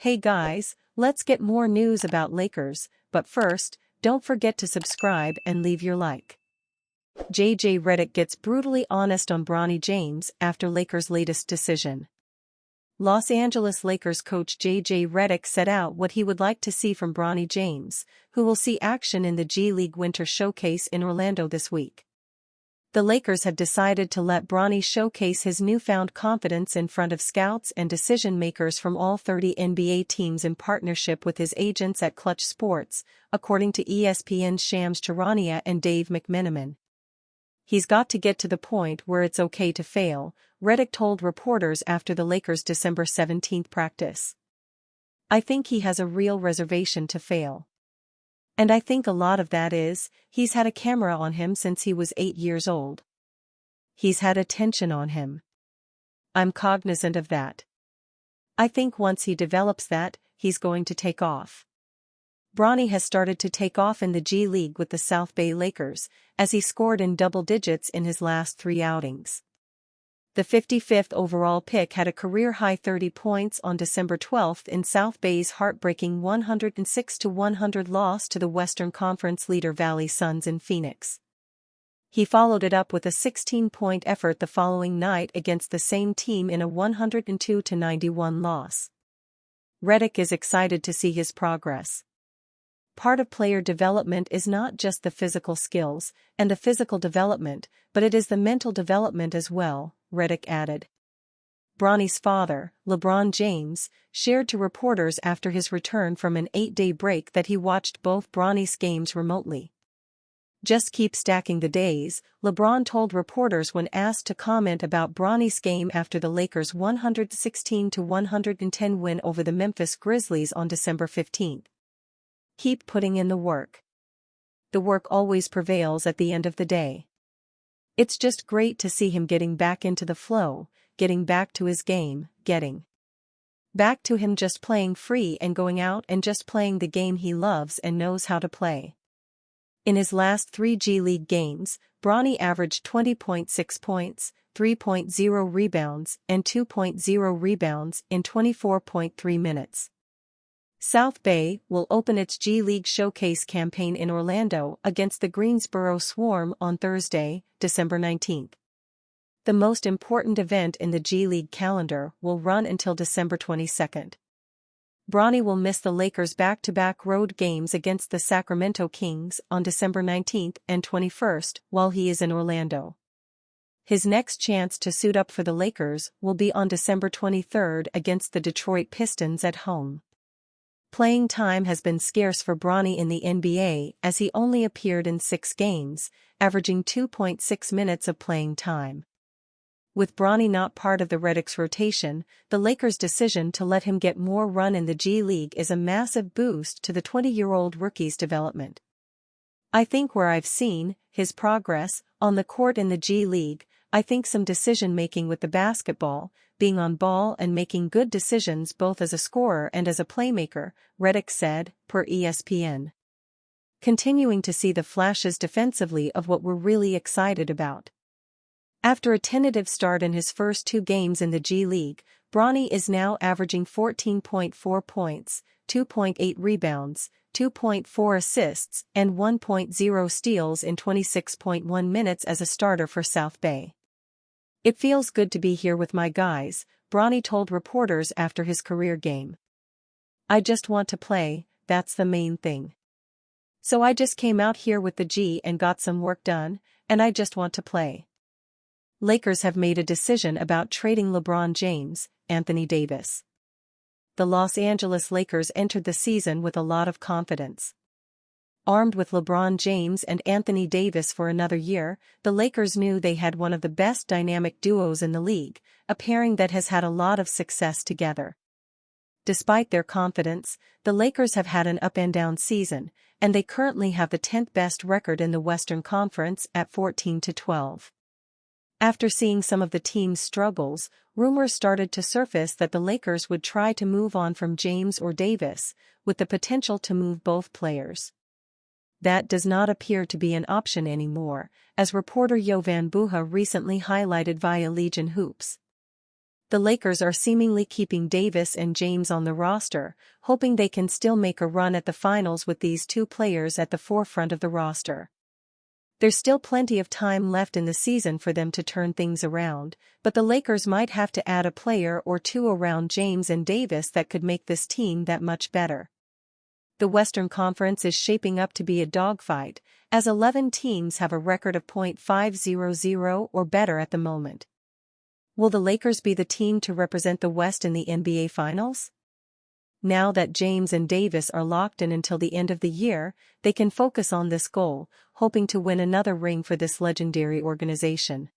Hey guys, let's get more news about Lakers, but first, don't forget to subscribe and leave your like. Reick gets brutally honest on Bronny James after Lakers' latest decision. Los Angeles Lakers coach Reick set out what he would like to see from Bronny James, who will see action in the G League Winter Showcase in Orlando this week. The Lakers have decided to let Bronny showcase his newfound confidence in front of scouts and decision-makers from all 30 NBA teams in partnership with his agents at Clutch Sports, according to ESPN's Shams Charania and Dave McMenamin. He's got to get to the point where it's okay to fail, Reick told reporters after the Lakers' December 17 practice. I think he has a real reservation to fail. And I think a lot of that is, he's had a camera on him since he was 8 years old. He's had attention on him. I'm cognizant of that. I think once he develops that, he's going to take off. Bronny has started to take off in the G League with the South Bay Lakers, as he scored in double digits in his last 3 outings. The 55th overall pick had a career-high 30 points on December 12 in South Bay's heartbreaking 106-100 loss to the Western Conference leader Valley Suns in Phoenix. He followed it up with a 16-point effort the following night against the same team in a 102-91 loss. Reick is excited to see his progress. Part of player development is not just the physical skills and the physical development, but it is the mental development as well, Reick added. Bronny's father, LeBron James, shared to reporters after his return from an 8-day break that he watched both Bronny's games remotely. Just keep stacking the days, LeBron told reporters when asked to comment about Bronny's game after the Lakers' 116-110 win over the Memphis Grizzlies on December 15. Keep putting in the work. The work always prevails at the end of the day. It's just great to see him getting back into the flow, getting back to his game, getting back to him just playing free and going out and just playing the game he loves and knows how to play. In his last 3 G League games, Bronny averaged 20.6 points, 3.0 rebounds, and 2.0 rebounds in 24.3 minutes. South Bay will open its G League Showcase campaign in Orlando against the Greensboro Swarm on Thursday, December 19. The most important event in the G League calendar will run until December 22. Bronny will miss the Lakers' back-to-back road games against the Sacramento Kings on December 19 and 21 while he is in Orlando. His next chance to suit up for the Lakers will be on December 23 against the Detroit Pistons at home. Playing time has been scarce for Bronny in the NBA as he only appeared in 6 games, averaging 2.6 minutes of playing time. With Bronny not part of the Reick's rotation, the Lakers' decision to let him get more run in the G League is a massive boost to the 20-year-old rookie's development. I think where I've seen his progress on the court in the G League, I think some decision-making with the basketball, being on ball and making good decisions both as a scorer and as a playmaker, Reick said, per ESPN. Continuing to see the flashes defensively of what we're really excited about. After a tentative start in his first 2 games in the G League, Bronny is now averaging 14.4 points, 2.8 rebounds, 2.4 assists, and 1.0 steals in 26.1 minutes as a starter for South Bay. It feels good to be here with my guys, Bronny told reporters after his career game. I just want to play, that's the main thing. So I just came out here with the G and got some work done, and I just want to play. Lakers have made a decision about trading LeBron James, Anthony Davis. The Los Angeles Lakers entered the season with a lot of confidence. Armed with LeBron James and Anthony Davis for another year, the Lakers knew they had one of the best dynamic duos in the league, a pairing that has had a lot of success together. Despite their confidence, the Lakers have had an up-and-down season, and they currently have the 10th best record in the Western Conference at 14-12. After seeing some of the team's struggles, rumors started to surface that the Lakers would try to move on from James or Davis, with the potential to move both players. That does not appear to be an option anymore, as reporter Jovan Buha recently highlighted via Legion Hoops. The Lakers are seemingly keeping Davis and James on the roster, hoping they can still make a run at the finals with these two players at the forefront of the roster. There's still plenty of time left in the season for them to turn things around, but the Lakers might have to add a player or two around James and Davis that could make this team that much better. The Western Conference is shaping up to be a dogfight, as 11 teams have a record of .500 or better at the moment. Will the Lakers be the team to represent the West in the NBA Finals? Now that James and Davis are locked in until the end of the year, they can focus on this goal, hoping to win another ring for this legendary organization.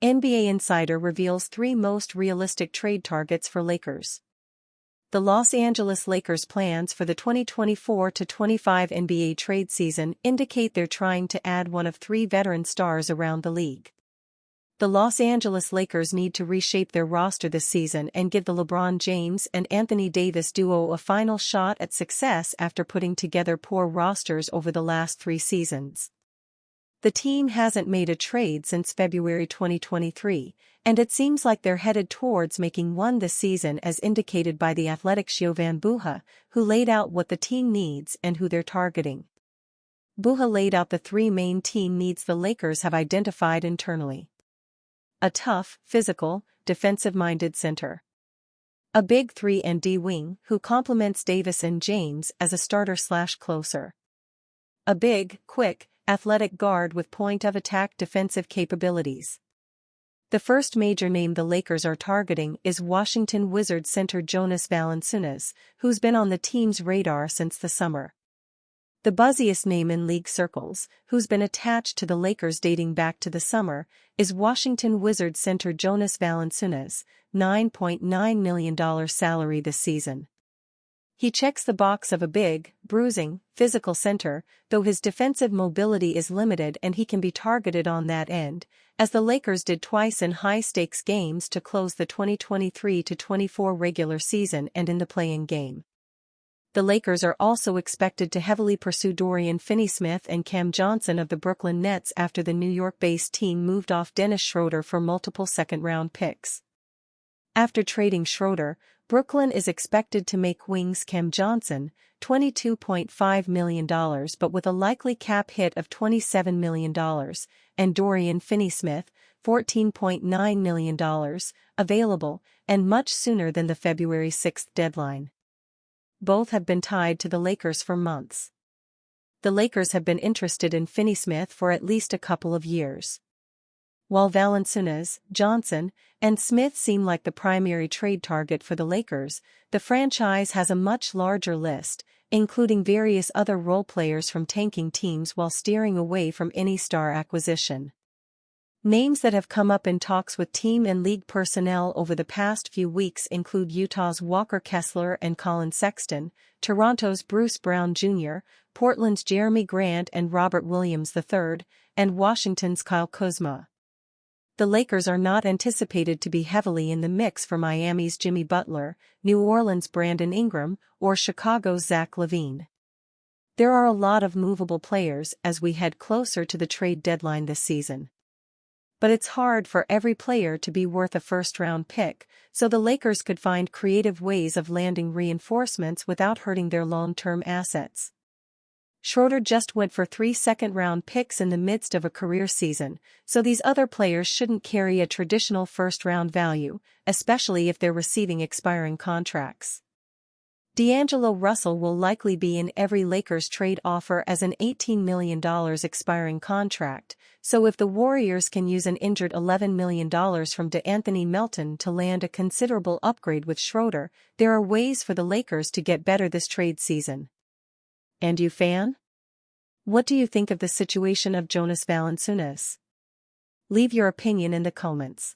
NBA Insider reveals 3 most realistic trade targets for Lakers. The Los Angeles Lakers' plans for the 2024-25 NBA trade season indicate they're trying to add one of 3 veteran stars around the league. The Los Angeles Lakers need to reshape their roster this season and give the LeBron James and Anthony Davis duo a final shot at success after putting together poor rosters over the last 3 seasons. The team hasn't made a trade since February 2023, and it seems like they're headed towards making one this season as indicated by The Athletic's Jovan Buha, who laid out what the team needs and who they're targeting. Buha laid out the 3 main team needs the Lakers have identified internally. A tough, physical, defensive-minded center. A big 3-and-D wing who complements Davis and James as a starter/closer. A big, quick, athletic guard with point-of-attack defensive capabilities. The first major name the Lakers are targeting is Washington Wizards center Jonas Valanciunas, who's been on the team's radar since the summer. The buzziest name in league circles, who's been attached to the Lakers dating back to the summer, is Washington Wizards center Jonas Valanciunas, $9.9 million salary this season. He checks the box of a big, bruising, physical center, though his defensive mobility is limited and he can be targeted on that end, as the Lakers did twice in high-stakes games to close the 2023-24 regular season and in the play-in game. The Lakers are also expected to heavily pursue Dorian Finney-Smith and Cam Johnson of the Brooklyn Nets after the New York-based team moved off Dennis Schroeder for multiple second-round picks. After trading Schroeder, Brooklyn is expected to make wings Cam Johnson, $22.5 million but with a likely cap hit of $27 million, and Dorian Finney-Smith, $14.9 million, available, and much sooner than the February 6 deadline. Both have been tied to the Lakers for months. The Lakers have been interested in Finney-Smith for at least a couple of years. While Valanciunas, Johnson, and Smith seem like the primary trade target for the Lakers, the franchise has a much larger list, including various other role players from tanking teams while steering away from any star acquisition. Names that have come up in talks with team and league personnel over the past few weeks include Utah's Walker Kessler and Colin Sexton, Toronto's Bruce Brown Jr., Portland's Jeremy Grant and Robert Williams III, and Washington's Kyle Kuzma. The Lakers are not anticipated to be heavily in the mix for Miami's Jimmy Butler, New Orleans' Brandon Ingram, or Chicago's Zach LaVine. There are a lot of movable players as we head closer to the trade deadline this season. But it's hard for every player to be worth a first-round pick, so the Lakers could find creative ways of landing reinforcements without hurting their long-term assets. Schroeder just went for 3 second-round picks in the midst of a career season, so these other players shouldn't carry a traditional first-round value, especially if they're receiving expiring contracts. D'Angelo Russell will likely be in every Lakers trade offer as an $18 million expiring contract, so if the Warriors can use an injured $11 million from DeAnthony Melton to land a considerable upgrade with Schroeder, there are ways for the Lakers to get better this trade season. And you fan? What do you think of the situation of Jonas Valanciunas? Leave your opinion in the comments.